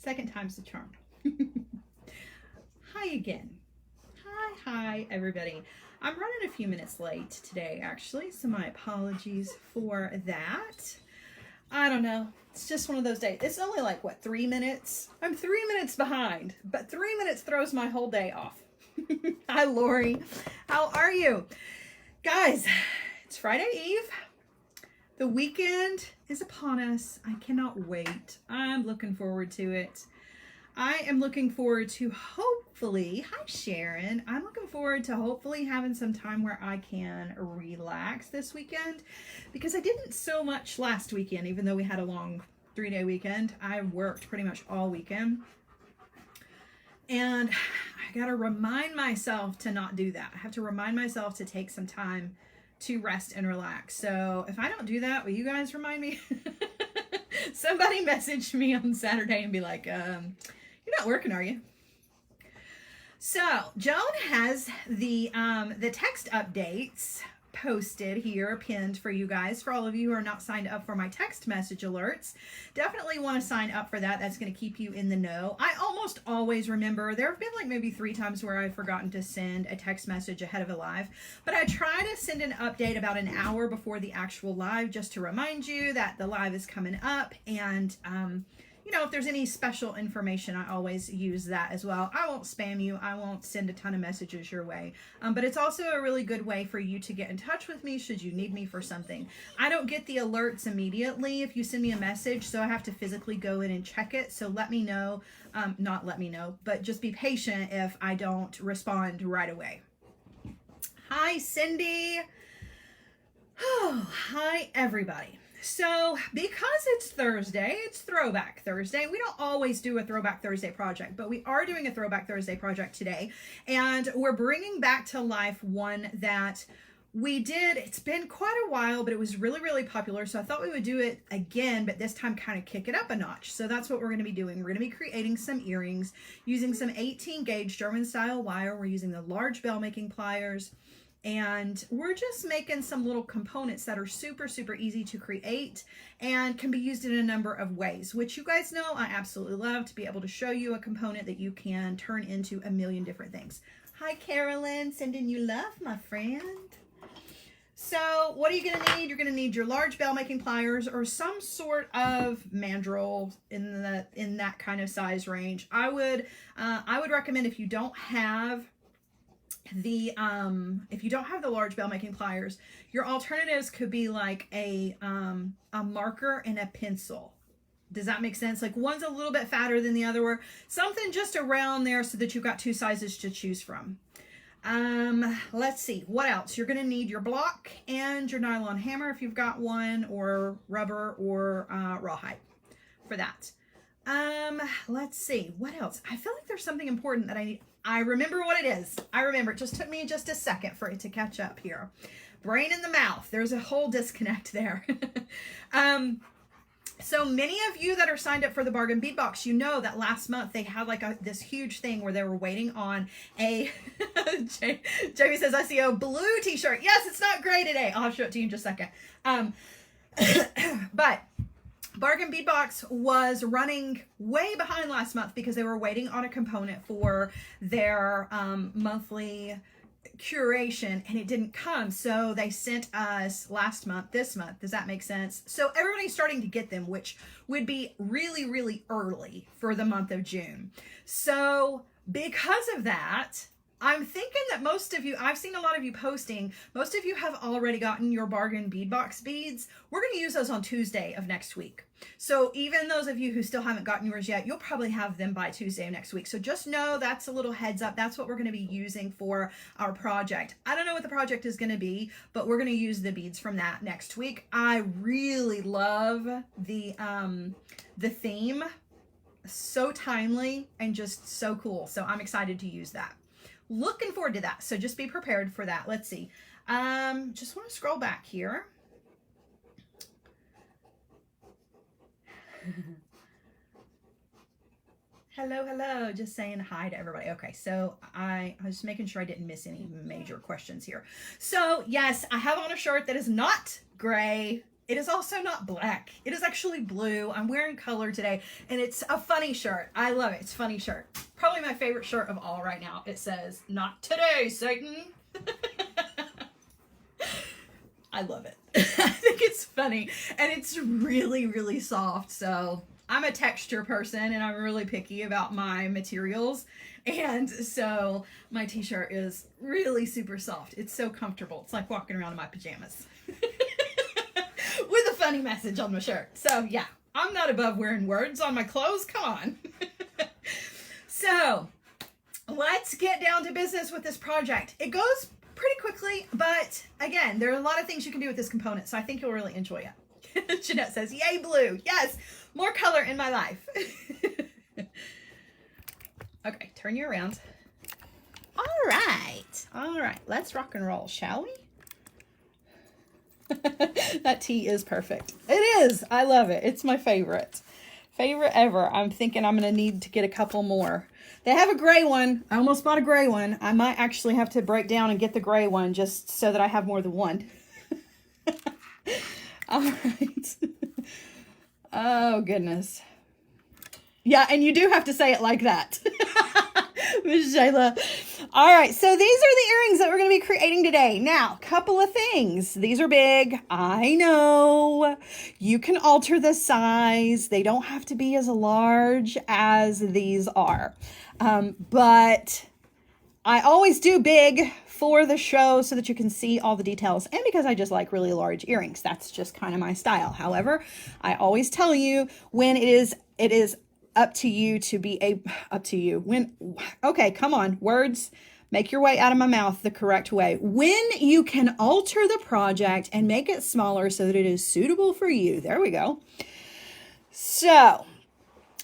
Second time's the charm. Hi again. Hi, everybody. I'm running a few minutes late today, actually, so my apologies for that. I don't know. It's just one of those days. It's only like, what, 3 minutes? I'm 3 minutes behind, but 3 minutes throws my whole day off. Hi, Lori. How are you? Guys, it's Friday Eve. The weekend is upon us. I cannot wait. I'm looking forward to it. I am looking forward to hopefully, hi Sharon, I'm looking forward to hopefully having some time where I can relax this weekend, because I didn't so much last weekend, even though we had a long 3-day weekend. I worked pretty much all weekend. And I got to remind myself to not do that. I have to remind myself to take some time to rest and relax. So if I don't do that, will you guys remind me? Somebody message me on Saturday and be like, you're not working, are you? So Joan has the text updates posted here, pinned for you guys. For all of you who are not signed up for my text message alerts, definitely want to sign up for that. That's going to keep you in the know. I almost always remember. There have been like maybe 3 times where I've forgotten to send a text message ahead of a live, but I try to send an update about an hour before the actual live, just to remind you that the live is coming up. And you know, if there's any special information, I always use that as well. I won't spam you. I won't send a ton of messages your way. But it's also a really good way for you to get in touch with me should you need me for something. I don't get the alerts immediately if you send me a message, so I have to physically go in and check it. So let me know, not let me know, but just be patient if I don't respond right away. Hi, Cindy. Oh, hi, everybody. So because it's Thursday, it's Throwback Thursday. We don't always do a Throwback Thursday project, but we are doing a Throwback Thursday project today. And we're bringing back to life one that we did. It's been quite a while, but it was really, really popular. So I thought we would do it again, but this time kind of kick it up a notch. So that's what we're going to be doing. We're going to be creating some earrings using some 18 gauge German style wire. We're using the large bell making pliers. And we're just making some little components that are super, super easy to create and can be used in a number of ways, which you guys know I absolutely love, to be able to show you a component that you can turn into a million different things. Hi, Carolyn, sending you love, my friend. So what are you going to need? You're going to need your large bell making pliers or some sort of mandrel in that kind of size range. I would recommend, if you don't have the large bell making pliers, your alternatives could be like a marker and a pencil. Does that make sense? Like, one's a little bit fatter than the other, or something just around there so that you've got 2 sizes to choose from. Let's see, what else? You're going to need your block and your nylon hammer if you've got one, or rubber, or rawhide for that. Let's see, what else? I feel like there's something important that I need. I remember what it is. I remember. It just took me just a second for it to catch up here. Brain in the mouth. There's a whole disconnect there. So many of you that are signed up for the bargain bead box, you know that last month they had like this huge thing where they were waiting on a Jamie says, I see a blue t-shirt. Yes, it's not gray today. I'll show it to you in just a second. But Bargain Bead Box was running way behind last month because they were waiting on a component for their monthly curation, and it didn't come. So they sent us last month, this month. Does that make sense? So everybody's starting to get them, which would be really, really early for the month of June. So because of that, I'm thinking that most of you, I've seen a lot of you posting, most of you have already gotten your bargain bead box beads. We're going to use those on Tuesday of next week. So even those of you who still haven't gotten yours yet, you'll probably have them by Tuesday of next week. So just know that's a little heads up. That's what we're going to be using for our project. I don't know what the project is going to be, but we're going to use the beads from that next week. I really love the theme. So timely and just so cool. So I'm excited to use that. Looking forward to that. So just be prepared for that. Let's see. Just want to scroll back here. Hello. Just saying hi to everybody. Okay, so I was just making sure I didn't miss any major questions here. So yes, I have on a shirt that is not gray. It is also not black. It is actually blue. I'm wearing color today, and it's a funny shirt. I love it. It's a funny shirt. Probably my favorite shirt of all right now. It says, "Not today, Satan." I love it. I think it's funny, and it's really, really soft. So I'm a texture person, and I'm really picky about my materials. And so my t-shirt is really super soft. It's so comfortable. It's like walking around in my pajamas. With a funny message on my shirt. So yeah, I'm not above wearing words on my clothes. Come on. So let's get down to business with this project. It goes pretty quickly, but again, there are a lot of things you can do with this component, so I think you'll really enjoy it. Jeanette says, "Yay, blue." Yes, more color in my life. Okay, turn you around. All right, let's rock and roll, shall we? That tea is perfect. It is. I love it. It's my favorite ever. I'm thinking I'm going to need to get a couple more. They have a gray one. I almost bought a gray one. I might actually have to break down and get the gray one just so that I have more than one. All right. Oh, goodness. Yeah, and you do have to say it like that. Miss Shayla. All right, so these are the earrings that we're going to be creating today. Now, couple of things. These are big. I know. You can alter the size. They don't have to be as large as these are. But I always do big for the show so that you can see all the details, and because I just like really large earrings. That's just kind of my style. However, I always tell you when it is up to you to be up to you. Okay, come on, words, make your way out of my mouth the correct way. When you can alter the project and make it smaller so that it is suitable for you. There we go. So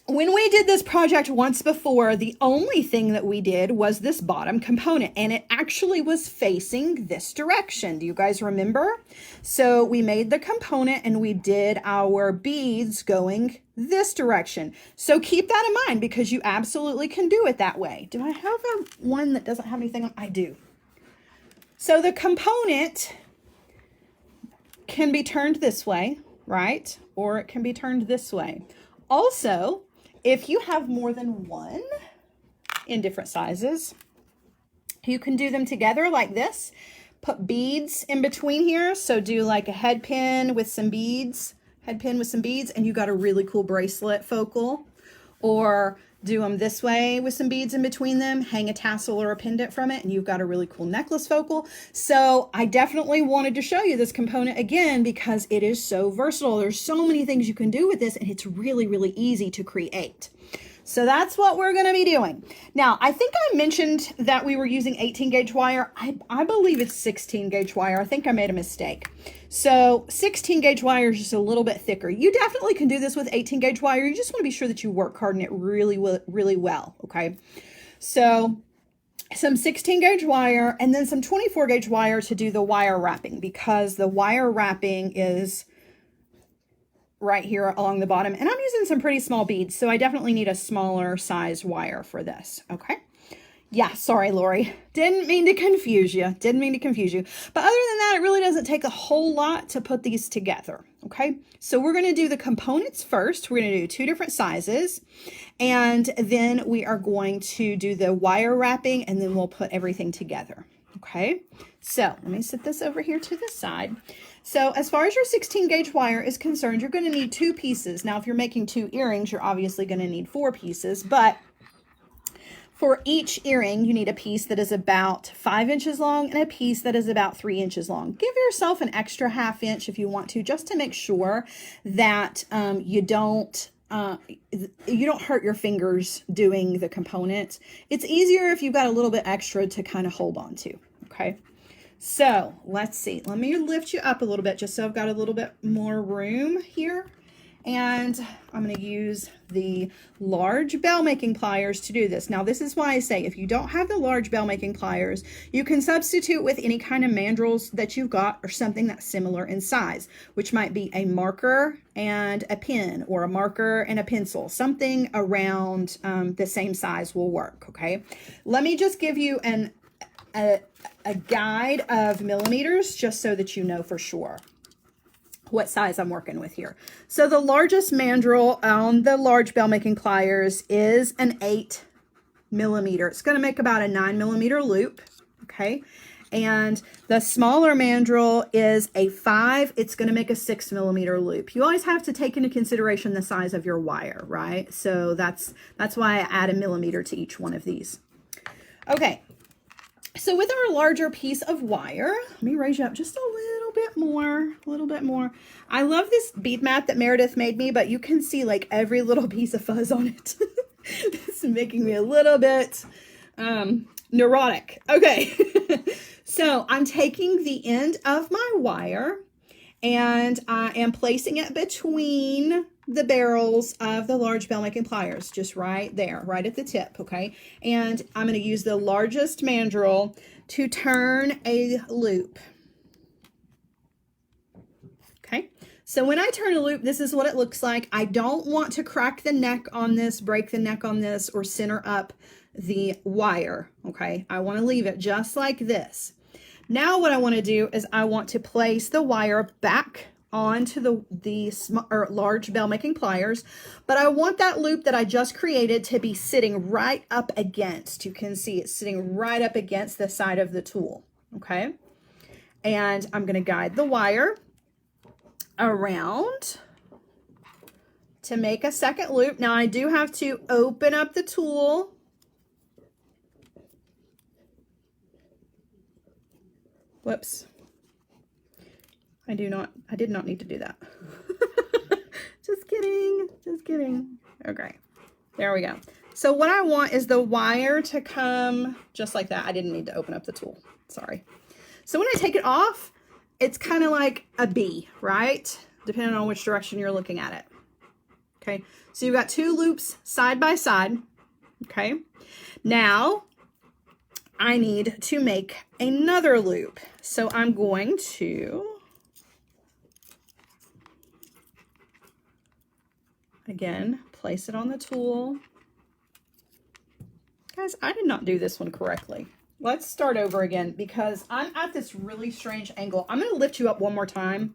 when we did this project once before, the only thing that we did was this bottom component, and it actually was facing this direction. Do you guys remember? So we made the component and we did our beads going this direction. So keep that in mind because you absolutely can do it that way. Do I have one that doesn't have anything on? I do. So the component can be turned this way, right? Or it can be turned this way. Also, if you have more than one in different sizes, you can do them together like this. Put beads in between here. So do like a head pin with some beads, and you got a really cool bracelet focal. Or do them this way with some beads in between them, hang a tassel or a pendant from it, and you've got a really cool necklace focal. So I definitely wanted to show you this component again because it is so versatile. There's so many things you can do with this, and it's really, really easy to create. So that's what we're going to be doing. Now, I think I mentioned that we were using 18 gauge wire. I believe it's 16 gauge wire. I think I made a mistake. So 16 gauge wire is just a little bit thicker. You definitely can do this with 18 gauge wire. You just want to be sure that you work hard in it really well. Okay. So some 16 gauge wire and then some 24 gauge wire to do the wire wrapping, because the wire wrapping is right here along the bottom, and I'm using some pretty small beads, so I definitely need a smaller size wire for this. Okay. Yeah, sorry, Lori. Didn't mean to confuse you. But other than that, it really doesn't take a whole lot to put these together. Okay. So we're going to do the components first. We're going to do 2 different sizes, and then we are going to do the wire wrapping, and then we'll put everything together. Okay. So let me set this over here to the side. So as far as your 16 gauge wire is concerned, you're going to need 2 pieces. Now, if you're making 2 earrings, you're obviously going to need 4 pieces, but for each earring, you need a piece that is about 5 inches long and a piece that is about 3 inches long. Give yourself an extra ½ inch if you want to, just to make sure that you don't hurt your fingers doing the component. It's easier if you've got a little bit extra to kind of hold on to. Okay. So let's see. Let me lift you up a little bit just so I've got a little bit more room here. And I'm going to use the large bell making pliers to do this. Now, this is why I say if you don't have the large bell making pliers, you can substitute with any kind of mandrels that you've got or something that's similar in size, which might be a marker and a pen, or a marker and a pencil. Something around the same size will work. Okay. Let me just give you a guide of millimeters just so that you know for sure. what size I'm working with here. So the largest mandrel on the large bell making pliers is an 8mm. It's going to make about a 9mm loop. Okay. And the smaller mandrel is a 5. It's going to make a 6mm loop. You always have to take into consideration the size of your wire, right? So that's why I add a millimeter to each one of these. Okay. So with our larger piece of wire, let me raise you up just a little bit more. I love this bead mat that Meredith made me, but you can see like every little piece of fuzz on it. This is making me a little bit neurotic. Okay. So I'm taking the end of my wire and I am placing it between the barrels of the large bell making pliers, just right there, right at the tip, okay? And I'm going to use the largest mandrel to turn a loop. Okay, so when I turn a loop, this is what it looks like. I don't want to crack the neck on this, break the neck on this, or center up the wire, okay? I want to leave it just like this. Now what I want to do is I want to place the wire back onto the large bell making pliers, but I want that loop that I just created to be sitting right up against. You can see it's sitting right up against the side of the tool, okay? And I'm going to guide the wire around to make a second loop. Now I do have to open up the tool. Whoops. I did not need to do that. Just kidding. Okay, there we go. So what I want is the wire to come just like that. I didn't need to open up the tool, sorry. So when I take it off, it's kind of like a B, right? Depending on which direction you're looking at it. Okay, so you've got 2 loops side by side. Okay, now I need to make another loop. So I'm going to, again, place it on the tool. Guys, I did not do this one correctly. Let's start over again because I'm at this really strange angle. I'm going to lift you up one more time,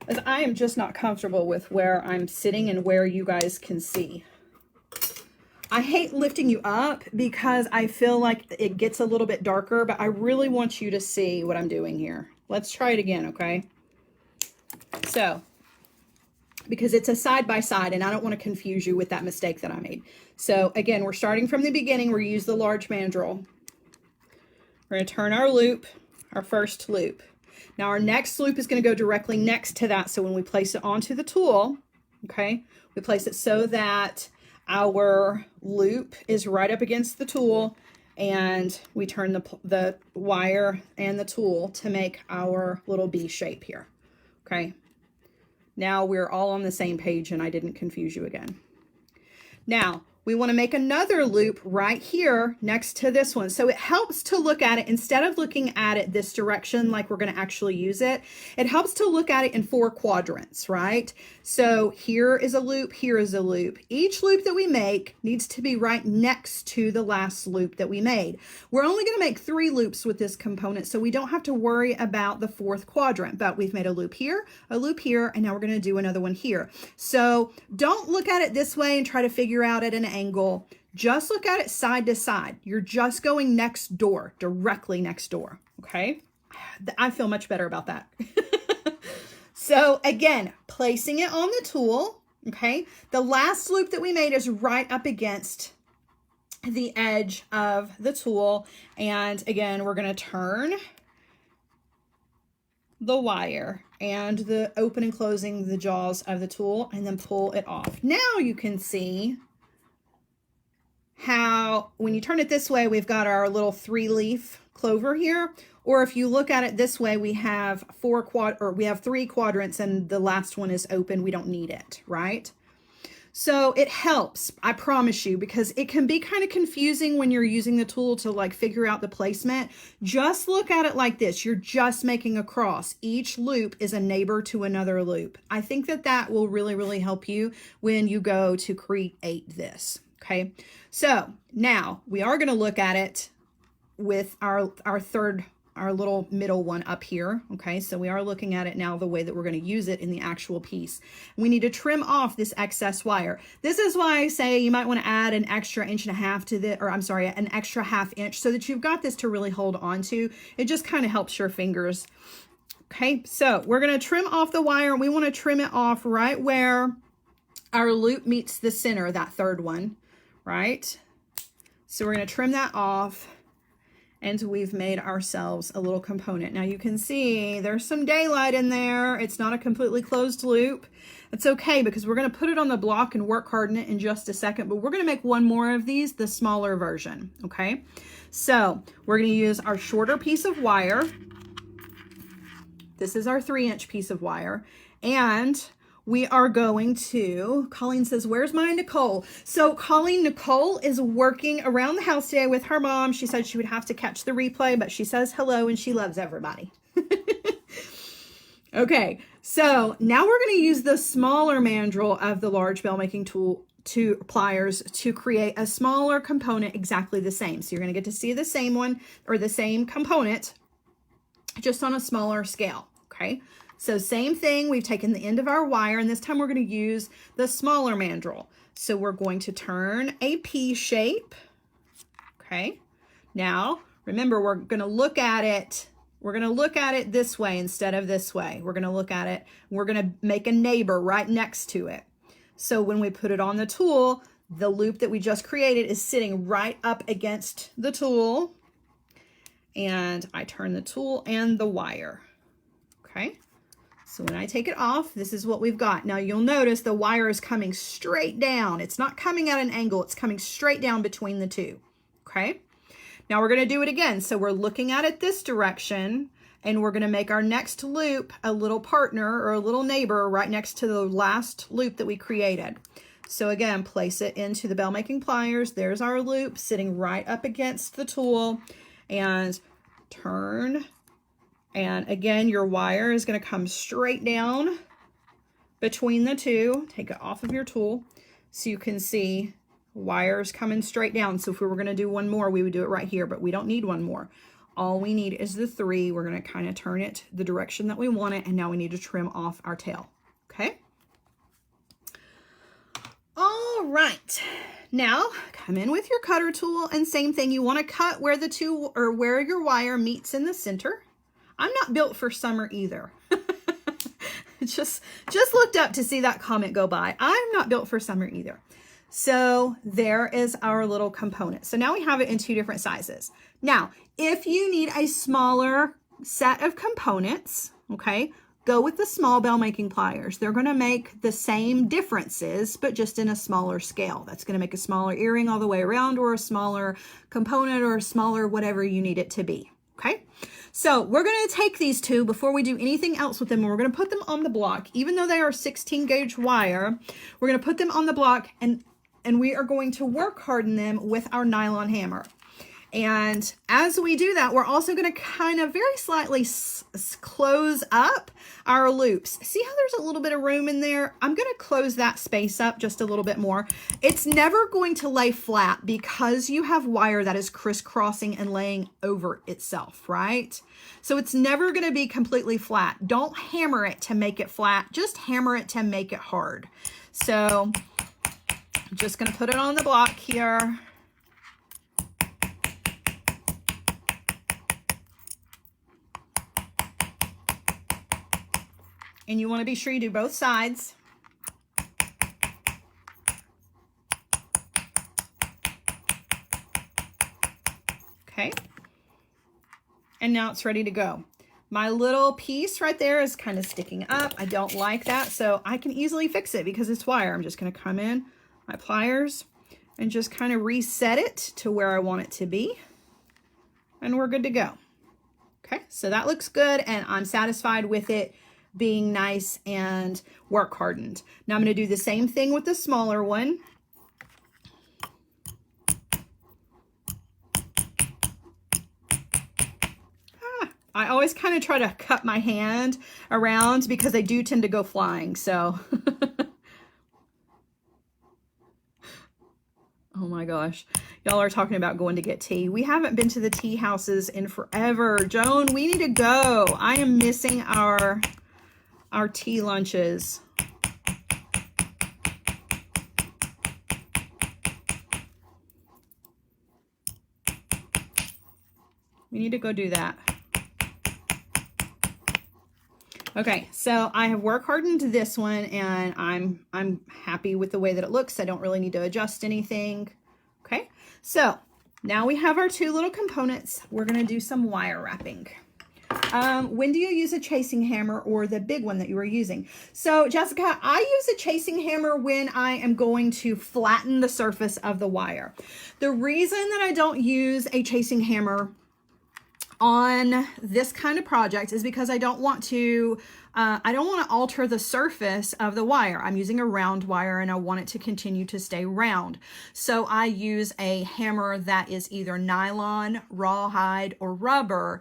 as I am just not comfortable with where I'm sitting and where you guys can see. I hate lifting you up because I feel like it gets a little bit darker, but I really want you to see what I'm doing here. Let's try it again, okay? So, because it's a side by side and I don't want to confuse you with that mistake that I made. So again, we're starting from the beginning. We use the large mandrel. We're going to turn our loop, our first loop. Now our next loop is going to go directly next to that. So when we place it onto the tool, okay, we place it so that our loop is right up against the tool, and we turn the wire and the tool to make our little B shape here. Okay. Now we're all on the same page and I didn't confuse you again. Now we want to make another loop right here next to this one. So it helps to look at it, instead of looking at it this direction like we're going to actually use it, it helps to look at it in 4 quadrants, right? So here is a loop, here is a loop. Each loop that we make needs to be right next to the last loop that we made. We're only going to make 3 loops with this component, so we don't have to worry about the 4th quadrant, but we've made a loop here, and now we're going to do another one here. So don't look at it this way and try to figure out at an angle. Just look at it side to side. You're just going next door, directly next door. Okay. I feel much better about that. So again, placing it on the tool. Okay. The last loop that we made is right up against the edge of the tool. And again, we're going to turn the wire and the open and closing the jaws of the tool and then pull it off. Now you can see how when you turn it this way, we've got our little 3-leaf clover here. Or if you look at it this way, we have 3 quadrants and the last one is open. We don't need it, right? So it helps, I promise you, because it can be kind of confusing when you're using the tool to like figure out the placement. Just look at it like this. You're just making a cross. Each loop is a neighbor to another loop. I think that that will really, really help you when you go to create this. Okay, so now we are going to look at it with our third our little middle one up here. Okay, so we are looking at it now the way that we're going to use it in the actual piece. We need to trim off this excess wire. This is why I say you might want to add an extra 1.5 inches to the, or I'm sorry, an extra 1/2 inch so that you've got this to really hold on to. It just kind of helps your fingers. Okay, so we're going to trim off the wire. We want to trim it off right where our loop meets the center, that third one, right? So we're going to trim that off, and we've made ourselves a little component. Now you can see there's some daylight in there. It's not a completely closed loop. It's okay because we're going to put it on the block and work harden it in just a second, but we're going to make one more of these, the smaller version, okay? So we're going to use our shorter piece of wire. This is our 3-inch piece of wire, and we are going to, Colleen says, where's my Nicole? So Nicole is working around the house today with her mom. She said she would have to catch the replay, but she says hello and she loves everybody. Okay, so now we're going to use the smaller mandrel of the large bell making tool to pliers to create a smaller component exactly the same. So you're going to get to see the same one or the same component just on a smaller scale. Okay. So same thing, we've taken the end of our wire, and this time we're going to use the smaller mandrel. So we're going to turn a P shape. Okay. Now, remember, we're going to look at it. We're going to look at it this way instead of this way. We're going to look at it. We're going to make a neighbor right next to it. So when we put it on the tool, the loop that we just created is sitting right up against the tool. And I turn the tool and the wire. Okay. So when I take it off, this is what we've got. Now you'll notice the wire is coming straight down. It's not coming at an angle. It's coming straight down between the two. Okay. Now we're going to do it again. So we're looking at it this direction, and we're going to make our next loop a little partner or a little neighbor right next to the last loop that we created. So again, place it into the bell making pliers. There's our loop sitting right up against the tool, and turn. And again, your wire is going to come straight down between the two. Take it off of your tool so you can see wires coming straight down. So if we were going to do one more, we would do it right here, but we don't need one more. All we need is the 3. We're going to kind of turn it the direction that we want it, and now we need to trim off our tail. Okay. All right. Now come in with your cutter tool, and same thing. You want to cut where the two, or where your wire meets in the center. I'm not built for summer either. just looked up to see that comment go by. I'm not built for summer either. So there is our little component. So now we have it in 2 different sizes. Now, if you need a smaller set of components, okay, go with the small bell making pliers. They're going to make the same differences, but just in a smaller scale. That's going to make a smaller earring all the way around, or a smaller component, or a smaller whatever you need it to be. Okay, so we're going to take these 2 before we do anything else with them, and we're going to put them on the block. Even though they are 16 gauge wire, we're going to put them on the block, and we are going to work harden them with our nylon hammer. And as we do that, we're also going to kind of very slightly close up our loops. See how there's a little bit of room in there? I'm going to close that space up just a little bit more. It's never going to lay flat because you have wire that is crisscrossing and laying over itself, right? So it's never going to be completely flat. Don't hammer it to make it flat. Just hammer it to make it hard. So I'm just going to put it on the block here. And you want to be sure you do both sides. Okay. And now it's ready to go. My little piece right there is kind of sticking up. I don't like that, so I can easily fix it because it's wire. I'm just going to come in my pliers and just kind of reset it to where I want it to be. And we're good to go. Okay, so that looks good, and I'm satisfied with it being nice and work hardened. Now I'm going to do the same thing with the smaller one. I always kind of try to cut my hand around because they do tend to go flying. So Oh my gosh. Y'all are talking about going to get tea. We haven't been to the tea houses in forever. Joan, we need to go. I am missing our tea lunches. We need to go do that. Okay, so I have work hardened this one, and I'm happy with the way that it looks. I don't really need to adjust anything. Okay, so now we have our two little components. We're gonna do some wire wrapping. When do you use a chasing hammer or the big one that you were using? So Jessica, I use a chasing hammer when I am going to flatten the surface of the wire. The reason that I don't use a chasing hammer on this kind of project is because I don't want to alter the surface of the wire. I'm using a round wire and I want it to continue to stay round. So I use a hammer that is either nylon, rawhide, or rubber,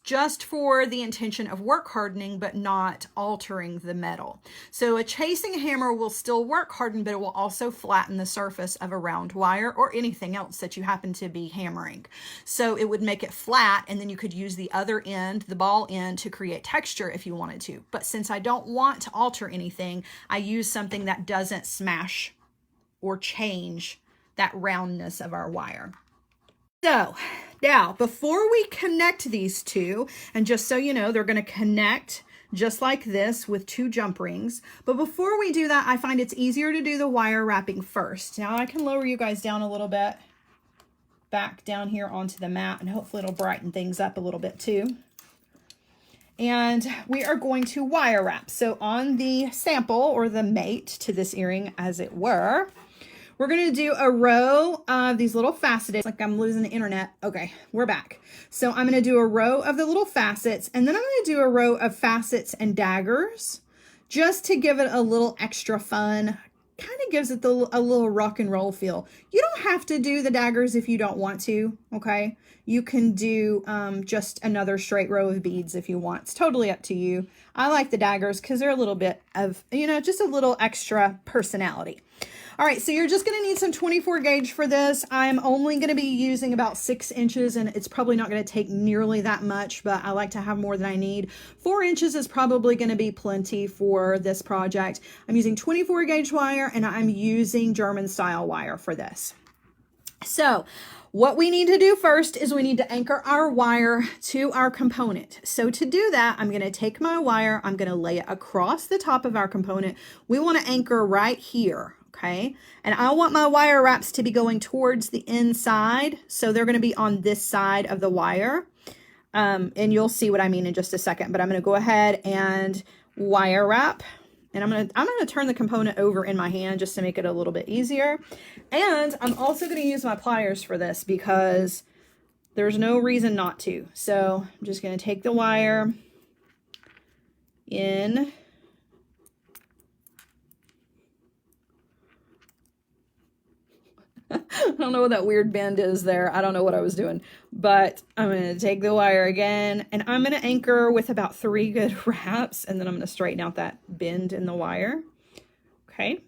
just for the intention of work hardening, but not altering the metal. So a chasing hammer will still work harden, but it will also flatten the surface of a round wire or anything else that you happen to be hammering. So it would make it flat, and then you could use the other end, the ball end, to create texture if you wanted to. But since I don't want to alter anything, I use something that doesn't smash or change that roundness of our wire. So now, before we connect these two, and just so you know, they're going to connect just like this with two jump rings. But before we do that, I find it's easier to do the wire wrapping first. Now I can lower you guys down a little bit, back down here onto the mat, and hopefully it'll brighten things up a little bit too. And we are going to wire wrap. So on the sample, or the mate to this earring as it were, we're going to do a row of these little faceted, like I'm losing the internet. Okay, we're back. So I'm going to do a row of the little facets, and then I'm going to do a row of facets and daggers just to give it a little extra fun. Kind of gives it a little rock and roll feel. You don't have to do the daggers if you don't want to, okay? You can do just another straight row of beads if you want. It's totally up to you. I like the daggers because they're a little bit of, you know, just a little extra personality. All right, so you're just going to need some 24 gauge for this. I'm only going to be using about 6 inches, and it's probably not going to take nearly that much, but I like to have more than I need. 4 inches is probably going to be plenty for this project. I'm using 24 gauge wire, and I'm using German style wire for this. So what we need to do first is we need to anchor our wire to our component. So to do that, I'm going to take my wire, I'm going to lay it across the top of our component. We want to anchor right here. Okay, and I want my wire wraps to be going towards the inside, so they're going to be on this side of the wire, and you'll see what I mean in just a second. But I'm going to go ahead and wire wrap, and I'm going to turn the component over in my hand just to make it a little bit easier. And I'm also going to use my pliers for this because there's no reason not to. So I'm just going to take the wire in. I don't know what that weird bend is there. I don't know what I was doing, but I'm going to take the wire again, and I'm going to anchor with about 3 good wraps, and then I'm going to straighten out that bend in the wire. Okay.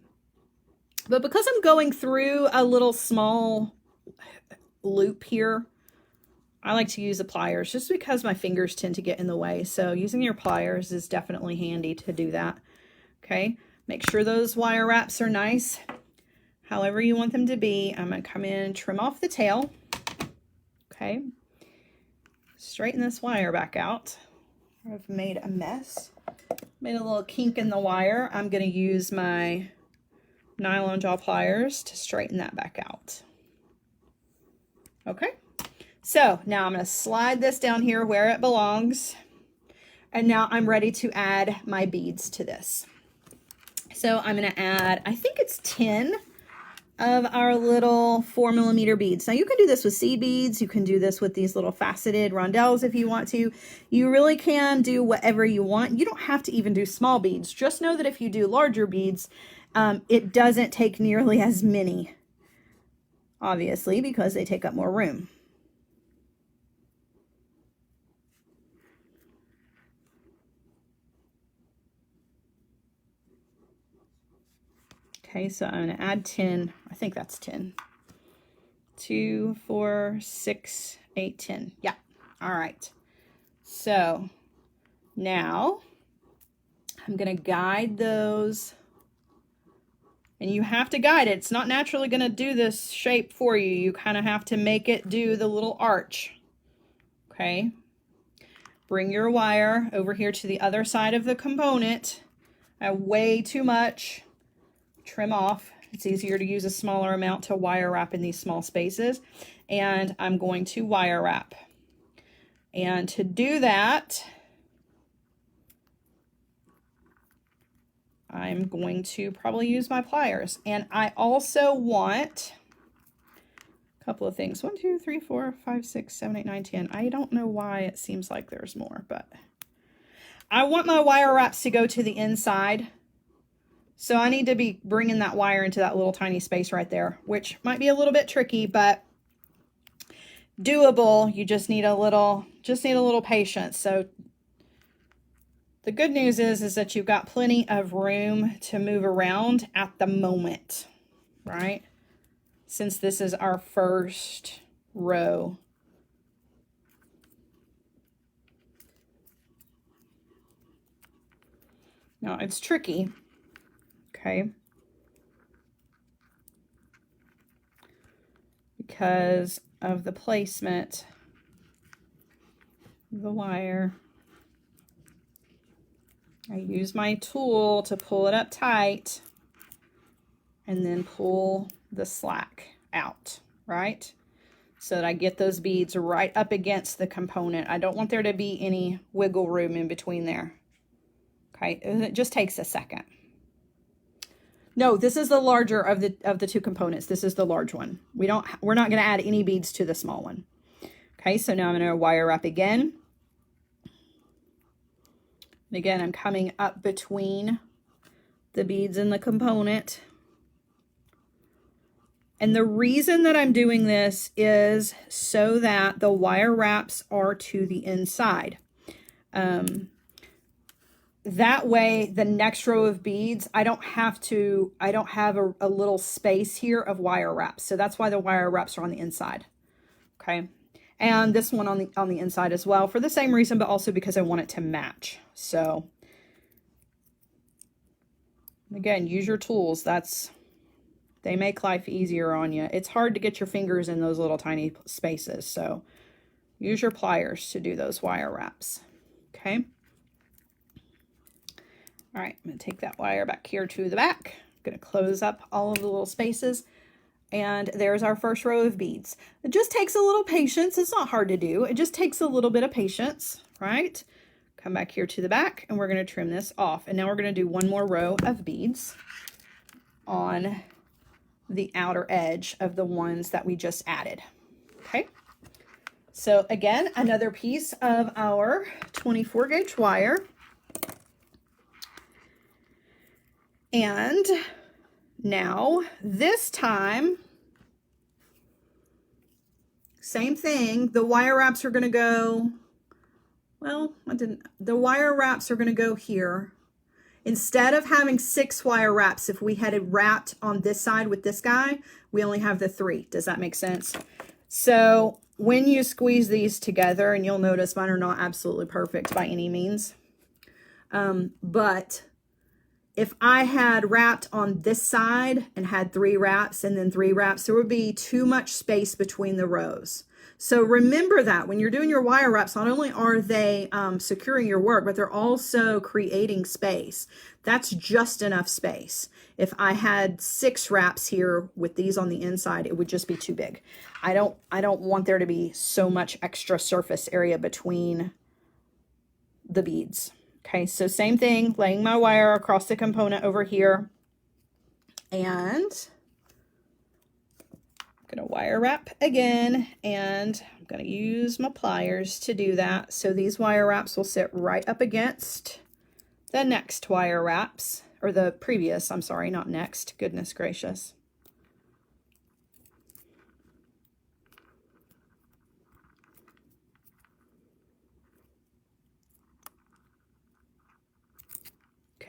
But because I'm going through a little small loop here, I like to use the pliers just because my fingers tend to get in the way. So using your pliers is definitely handy to do that. Okay. Make sure those wire wraps are nice, however you want them to be. I'm going to come in and trim off the tail. Okay. Straighten this wire back out. I've made a mess. Made a little kink in the wire. I'm going to use my nylon jaw pliers to straighten that back out. Okay. So now I'm going to slide this down here where it belongs. And now I'm ready to add my beads to this. So I'm going to add, I think it's 10 of our little 4mm beads. Now you can do this with seed beads. You can do this with these little faceted rondelles if you want to. You really can do whatever you want. You don't have to even do small beads. Just know that if you do larger beads, it doesn't take nearly as many, obviously, because they take up more room. Okay, so I'm going to add 10. I think that's 10. 2, 4, 6, 8, 10. Yeah. All right. So now I'm going to guide those. And you have to guide it. It's not naturally going to do this shape for you. You kind of have to make it do the little arch. Okay. Bring your wire over here to the other side of the component. Way too much. Trim off. It's easier to use a smaller amount to wire wrap in these small spaces. And I'm going to wire wrap. And to do that, I'm going to probably use my pliers. And I also want a couple of things. 1, 2, 3, 4, 5, 6, 7, 8, 9, 10. I don't know why it seems like there's more, but I want my wire wraps to go to the inside. So I need to be bringing that wire into that little tiny space right there, which might be a little bit tricky, but doable. You just need a little patience. So the good news is that you've got plenty of room to move around at the moment, right? Since this is our first row. Now it's tricky, okay? Because of the placement of the wire. I use my tool to pull it up tight and then pull the slack out, right? So that I get those beads right up against the component. I don't want there to be any wiggle room in between there. Okay, and it just takes a second. No, this is the larger of the two components. This is the large one. We're not going to add any beads to the small one. Okay, so now I'm going to wire wrap again. And again, I'm coming up between the beads and the component. And the reason that I'm doing this is so that the wire wraps are to the inside. That way, the next row of beads, I don't have a little space here of wire wraps. So that's why the wire wraps are on the inside. Okay. And this one on the inside as well for the same reason, but also because I want it to match. So again, use your tools. They make life easier on you. It's hard to get your fingers in those little tiny spaces. So use your pliers to do those wire wraps. Okay. All right, I'm going to take that wire back here to the back. I'm going to close up all of the little spaces. And there's our first row of beads. It just takes a little patience. It's not hard to do. It just takes a little bit of patience, right? Come back here to the back and we're going to trim this off. And now we're going to do one more row of beads on the outer edge of the ones that we just added. Okay. So again, another piece of our 24 gauge wire. And now this time, same thing, the wire wraps are going to go, well, the wire wraps are going to go here. Instead of having 6 wire wraps, if we had it wrapped on this side with this guy, we only have the 3. Does that make sense? So when you squeeze these together, and you'll notice mine are not absolutely perfect by any means, but if I had wrapped on this side and had 3 wraps and then 3 wraps, there would be too much space between the rows. So remember that when you're doing your wire wraps, not only are they securing your work, but they're also creating space. That's just enough space. If I had 6 wraps here with these on the inside, it would just be too big. I don't want there to be so much extra surface area between the beads. Okay, so same thing, laying my wire across the component over here. And I'm going to wire wrap again, and I'm going to use my pliers to do that. So these wire wraps will sit right up against the next wire wraps, or the previous, I'm sorry, not next, goodness gracious.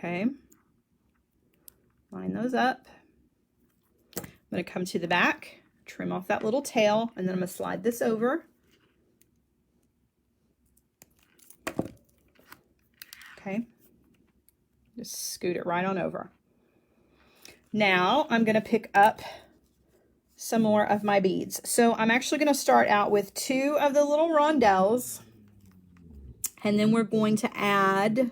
Okay, line those up. I'm going to come to the back. Trim off that little tail, and then I'm going to slide this over. Okay. Just scoot it right on over. Now I'm going to pick up some more of my beads. So I'm actually going to start out with 2 of the little rondelles, and then we're going to add...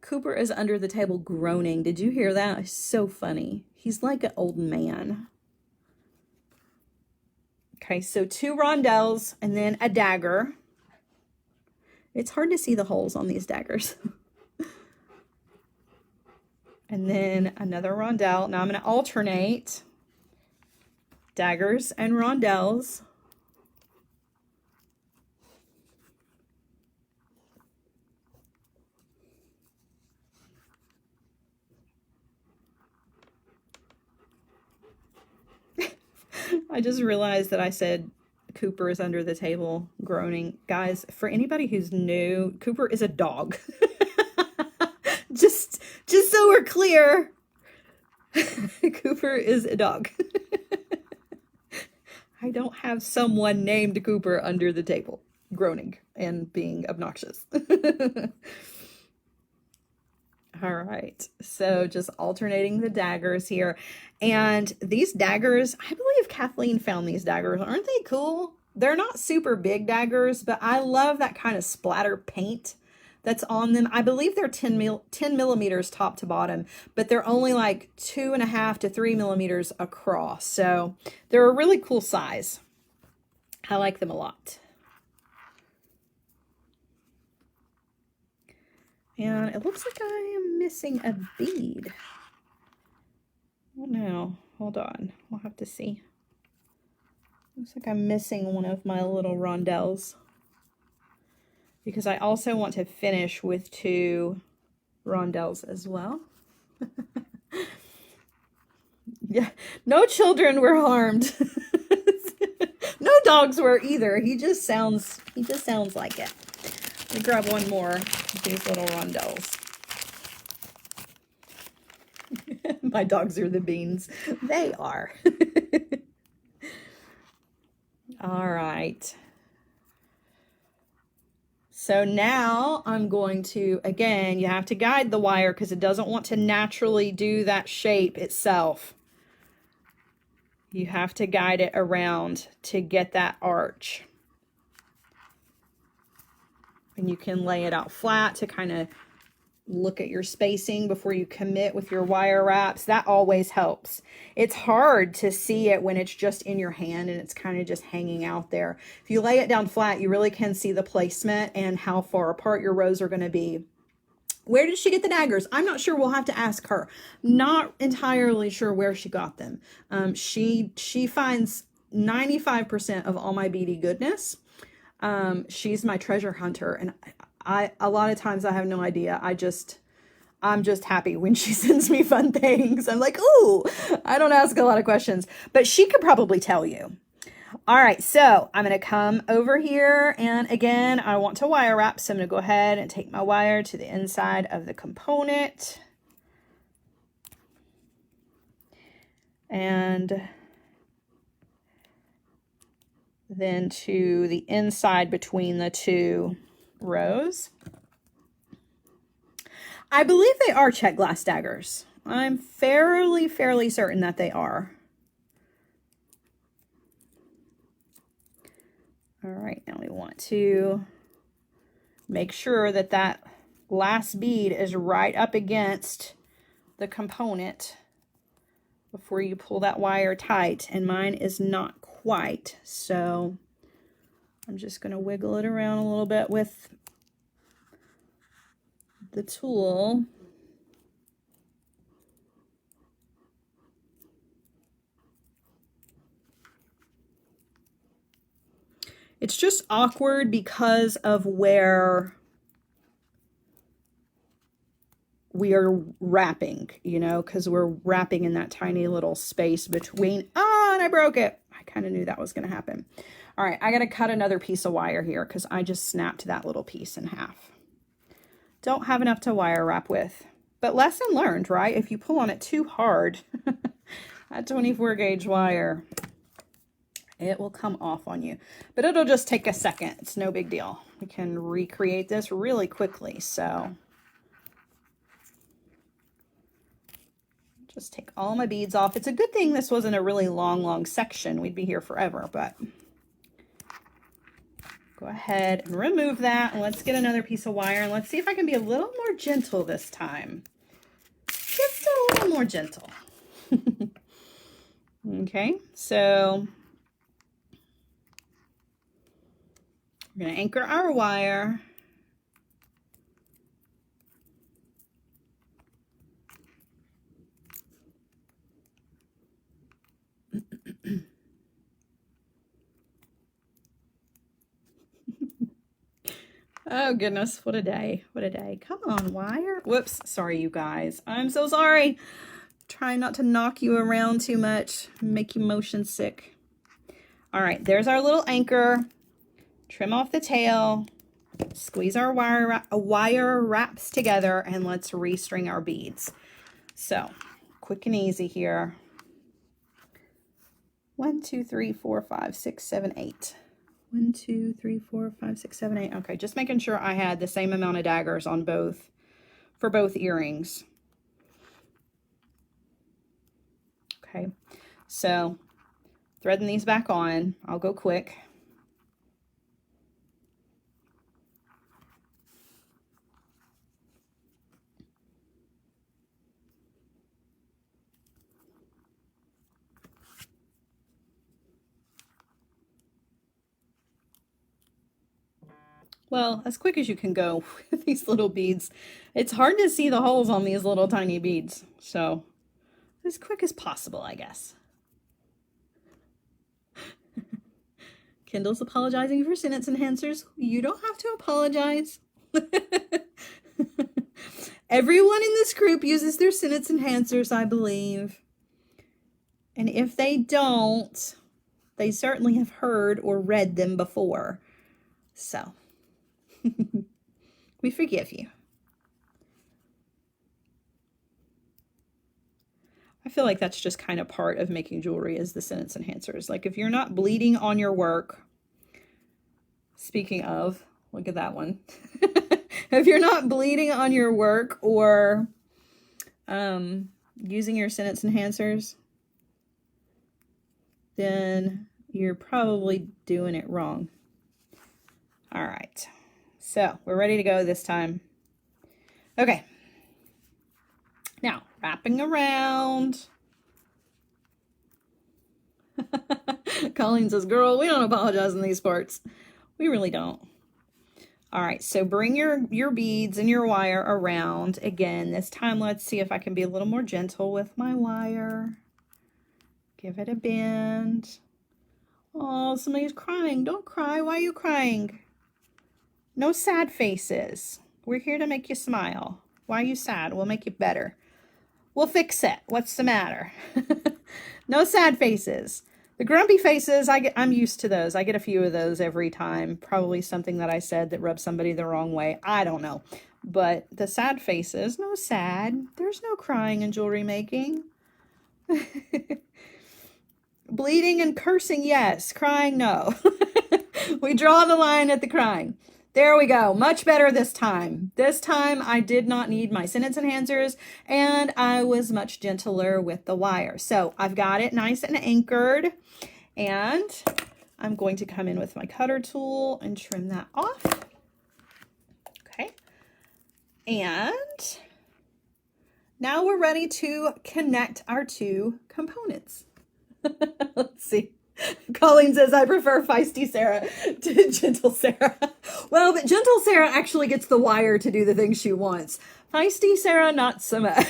Cooper is under the table groaning. Did you hear that? It's so funny. He's like an old man. Okay, so 2 rondelles and then a dagger. It's hard to see the holes on these daggers. And then another rondelle. Now I'm going to alternate daggers and rondelles. I just realized that I said Cooper is under the table groaning. Guys, for anybody who's new, Cooper is a dog. just so we're clear, Cooper is a dog. I don't have someone named Cooper under the table groaning and being obnoxious. All right, so just alternating the daggers here. And these daggers, I believe Kathleen found these daggers. Aren't they cool? They're not super big daggers, but I love that kind of splatter paint that's on them. I believe they're 10 millimeters top to bottom, but they're only like 2.5 to 3 millimeters across. So they're a really cool size. I like them a lot. And it looks like I am missing a bead. Oh no, hold on. We'll have to see. Looks like I'm missing one of my little rondelles. Because I also want to finish with 2 rondelles as well. Yeah, no children were harmed. No dogs were either. He just sounds like it. Let me grab one more of these little rondelles. My dogs are the beans. They are. All right. So now I'm going to, again, you have to guide the wire because it doesn't want to naturally do that shape itself. You have to guide it around to get that arch. And you can lay it out flat to kind of look at your spacing before you commit with your wire wraps. That always helps. It's hard to see it when it's just in your hand and it's kind of just hanging out there. If you lay it down flat, you really can see the placement and how far apart your rows are going to be. Where did she get the daggers? I'm not sure. We'll have to ask her. Not entirely sure where she got them. She finds 95% of all my beady goodness. She's my treasure hunter, and a lot of times I have no idea. I'm just happy when she sends me fun things. I'm like, ooh, I don't ask a lot of questions, but she could probably tell you. All right, so I'm going to come over here, and again, I want to wire wrap, so I'm going to go ahead and take my wire to the inside of the component. And then to the inside between the 2 rows. I believe they are check glass daggers. I'm fairly certain that they are. All right, now we want to make sure that that last bead is right up against the component before you pull that wire tight, and mine is not quite, so I'm just going to wiggle it around a little bit with the tool. It's just awkward because of where we are wrapping, you know, because we're wrapping in that tiny little space between, and I broke it. I kind of knew that was going to happen. All right, I got to cut another piece of wire here because I just snapped that little piece in half. Don't have enough to wire wrap with, but lesson learned, right? If you pull on it too hard, That 24 gauge wire, it will come off on you, but it'll just take a second. It's no big deal. We can recreate this really quickly. So just take all my beads off. It's a good thing this wasn't a really long section. We'd be here forever, but go ahead and remove that. And let's get another piece of wire and let's see if I can be a little more gentle this time. Just a little more gentle. Okay, so we're going to anchor our wire. Oh goodness, what a day. What a day. Come on, wire. Whoops, sorry you guys. I'm so sorry. Trying not to knock you around too much, make you motion sick. All right, there's our little anchor. Trim off the tail, squeeze our wire wraps together, and let's restring our beads. So quick and easy here. 1, 2, 3, 4, 5, 6, 7, 8. 1, 2, 3, 4, 5, 6, 7, 8. Okay, just making sure I had the same amount of daggers on both, for both earrings. Okay, so threading these back on. I'll go quick. Well, as quick as you can go with these little beads. It's hard to see the holes on these little tiny beads. So as quick as possible, I guess. Kendall's apologizing for sentence enhancers. You don't have to apologize. Everyone in this group uses their sentence enhancers, I believe. And if they don't, they certainly have heard or read them before. So we forgive you. I feel like that's just kind of part of making jewelry, is the sentence enhancers. Like if you're not bleeding on your work, speaking of, look at that one. If you're not bleeding on your work or using your sentence enhancers, then you're probably doing it wrong. All right, so we're ready to go this time. Okay, now wrapping around. Colleen says, girl, we don't apologize in these parts. We really don't. All right, so bring your beads and your wire around. Again, this time let's see if I can be a little more gentle with my wire. Give it a bend. Oh, somebody's crying. Don't cry. Why are you crying? No sad faces. We're here to make you smile. Why are you sad? We'll make you better. We'll fix it. What's the matter? No sad faces. The grumpy faces, I'm used to those. I get a few of those every time. Probably something that I said that rubs somebody the wrong way. I don't know. But the sad faces, no sad. There's no crying in jewelry making. Bleeding and cursing, yes. Crying, no. We draw the line at the crying. There we go. Much better this time. This time I did not need my sentence enhancers and I was much gentler with the wire. So I've got it nice and anchored, and I'm going to come in with my cutter tool and trim that off. Okay. And now we're ready to connect our two components. Let's see. Colleen says, I prefer feisty Sara to gentle Sara. Well, but gentle Sara actually gets the wire to do the things she wants. Feisty Sara, not so much.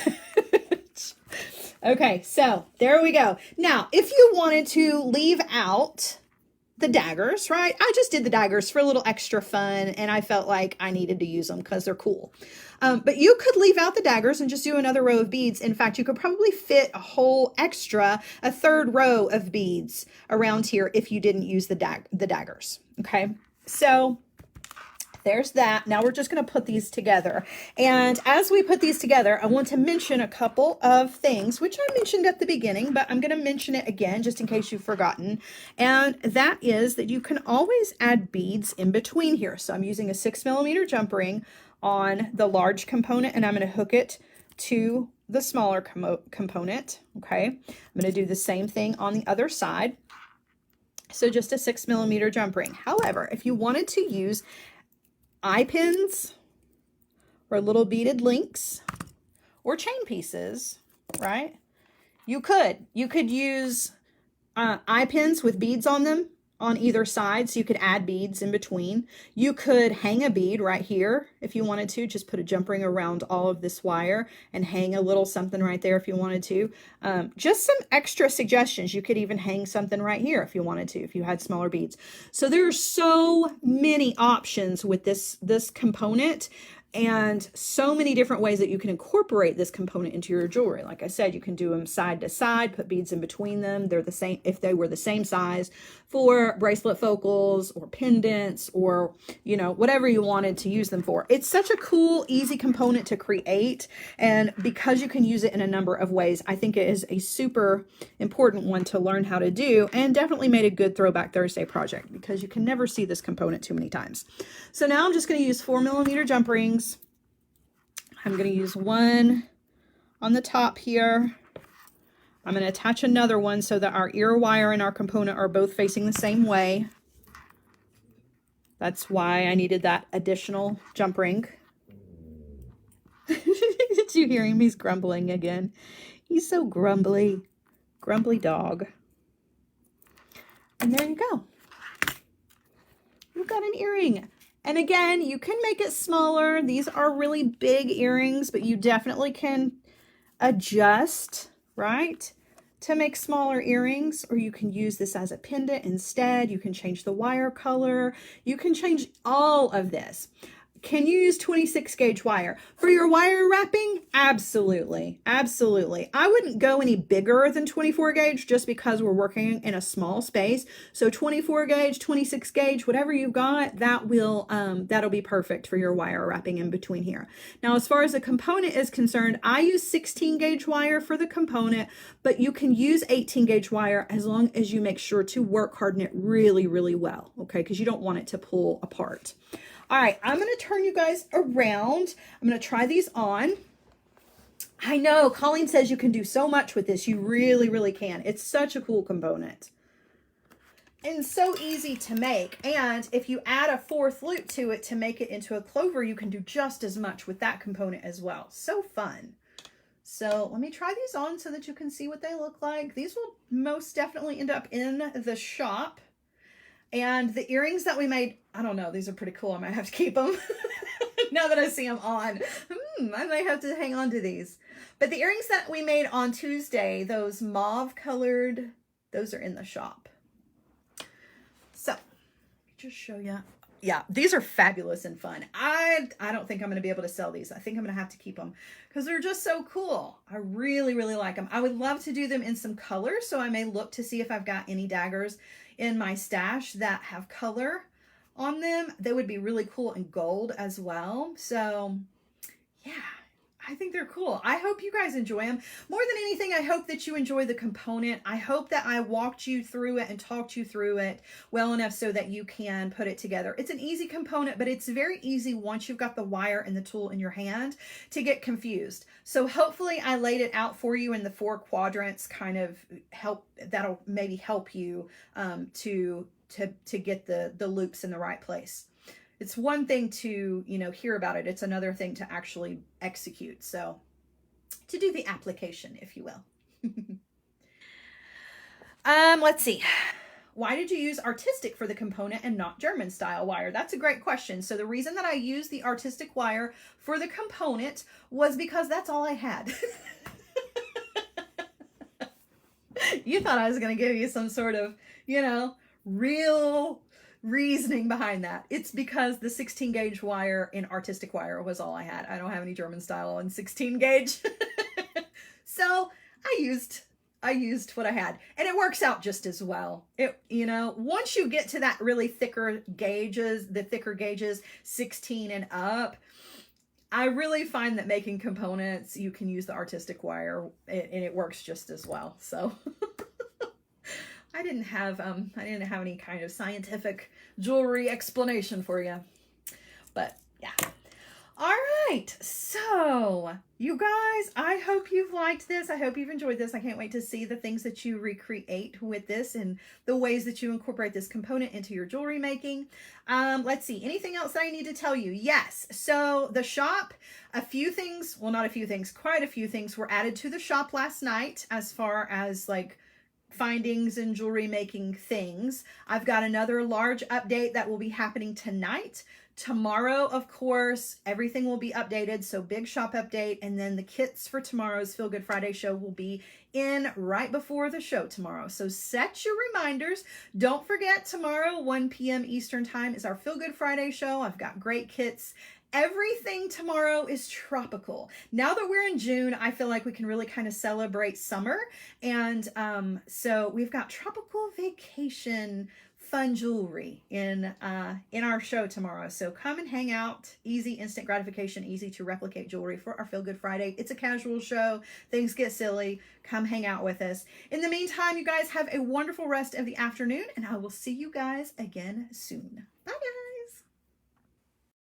Okay, so there we go. Now, if you wanted to leave out the daggers, right? I just did the daggers for a little extra fun, and I felt like I needed to use them because they're cool. But you could leave out the daggers and just do another row of beads. In fact, you could probably fit a whole extra, a third row of beads around here if you didn't use the daggers. Okay, so there's that. Now we're just going to put these together. And as we put these together, I want to mention a couple of things, which I mentioned at the beginning, but I'm going to mention it again just in case you've forgotten. And that is that you can always add beads in between here. So I'm using a 6mm jump ring on the large component, and I'm going to hook it to the smaller component. Okay, I'm going to do the same thing on the other side. So just a 6mm jump ring. However, if you wanted to use eye pins or little beaded links or chain pieces, right? You could use eye pins with beads on them on either side, so you could add beads in between. You could hang a bead right here if you wanted to. Just put a jump ring around all of this wire and hang a little something right there if you wanted to. Just some extra suggestions. You could even hang something right here if you wanted to, if you had smaller beads. So there are so many options with this component, and so many different ways that you can incorporate this component into your jewelry. Like I said, you can do them side to side, put beads in between them. They're the same if they were the same size for bracelet focals or pendants, or, you know, whatever you wanted to use them for. It's such a cool, easy component to create. And because you can use it in a number of ways, I think it is a super important one to learn how to do, and definitely made a good Throwback Thursday project because you can never see this component too many times. So now I'm just going to use 4mm jump rings. I'm going to use one on the top here. I'm going to attach another one so that our ear wire and our component are both facing the same way. That's why I needed that additional jump ring. Did you hear him? He's grumbling again. He's so grumbly. Grumbly dog. And there you go. You've got an earring. And again, you can make it smaller. These are really big earrings, but you definitely can adjust, right, to make smaller earrings, or you can use this as a pendant instead. You can change the wire color. You can change all of this. Can you use 26 gauge wire for your wire wrapping? Absolutely. Absolutely. I wouldn't go any bigger than 24 gauge just because we're working in a small space. So 24 gauge, 26 gauge, whatever you've got, that will, that'll be perfect for your wire wrapping in between here. Now, as far as the component is concerned, I use 16 gauge wire for the component, but you can use 18 gauge wire as long as you make sure to work harden it really, really well. Okay. Because you don't want it to pull apart. All right, I'm going to turn you guys around. I'm going to try these on. I know, Colleen says you can do so much with this. You really, really can. It's such a cool component. And so easy to make. And if you add a fourth loop to it to make it into a clover, you can do just as much with that component as well. So fun. So let me try these on so that you can see what they look like. These will most definitely end up in the shop. And the earrings that we made, I don't know, these are pretty cool. I might have to keep them now that I see them on. I might have to hang on to these. But the earrings that we made on Tuesday, those mauve colored, those are in the shop. So, just show you. Yeah, these are fabulous and fun. I don't think I'm going to be able to sell these. I think I'm going to have to keep them because they're just so cool. I really, really like them. I would love to do them in some colors, so I may look to see if I've got any daggers in my stash that have color on them. They would be really cool in gold as well. So yeah, I think they're cool. I hope you guys enjoy them. More than anything, I hope that you enjoy the component. I hope that I walked you through it and talked you through it well enough so that you can put it together. It's an easy component, but it's very easy once you've got the wire and the tool in your hand to get confused. So hopefully I laid it out for you in the 4 quadrants, kind of help, that'll maybe help you to get the loops in the right place. It's one thing to, you know, hear about it. It's another thing to actually execute. So to do the application, if you will. Let's see. Why did you use artistic for the component and not German style wire? That's a great question. So the reason that I used the artistic wire for the component was because that's all I had. You thought I was going to give you some sort of, you know, real reasoning behind that. It's because the 16 gauge wire in artistic wire was all I had. I don't have any German style on 16 gauge. So I used I used what I had, and it works out just as well. You know, once you get to that really thicker gauges, the thicker gauges, 16 and up, I really find that making components, you can use the artistic wire, and it works just as well. So I didn't have any kind of scientific jewelry explanation for you, but yeah. All right, so you guys, I hope you've liked this. I hope you've enjoyed this. I can't wait to see the things that you recreate with this and the ways that you incorporate this component into your jewelry making. Let's see, anything else that I need to tell you? Yes, so the shop, a few things, well, not a few things, quite a few things were added to the shop last night as far as like findings and jewelry making things. I've got another large update that will be happening tonight. Tomorrow, of course, everything will be updated. So big shop update. And then the kits for tomorrow's Feel Good Friday show will be in right before the show tomorrow. So set your reminders. Don't forget, tomorrow, 1 p.m. Eastern time is our Feel Good Friday show. I've got great kits. Everything tomorrow is tropical. Now that we're in June, I feel like we can really kind of celebrate summer. And so we've got tropical vacation fun jewelry in our show tomorrow. So come and hang out. Easy, instant gratification, easy to replicate jewelry for our Feel Good Friday. It's a casual show. Things get silly. Come hang out with us. In the meantime, you guys have a wonderful rest of the afternoon, and I will see you guys again soon.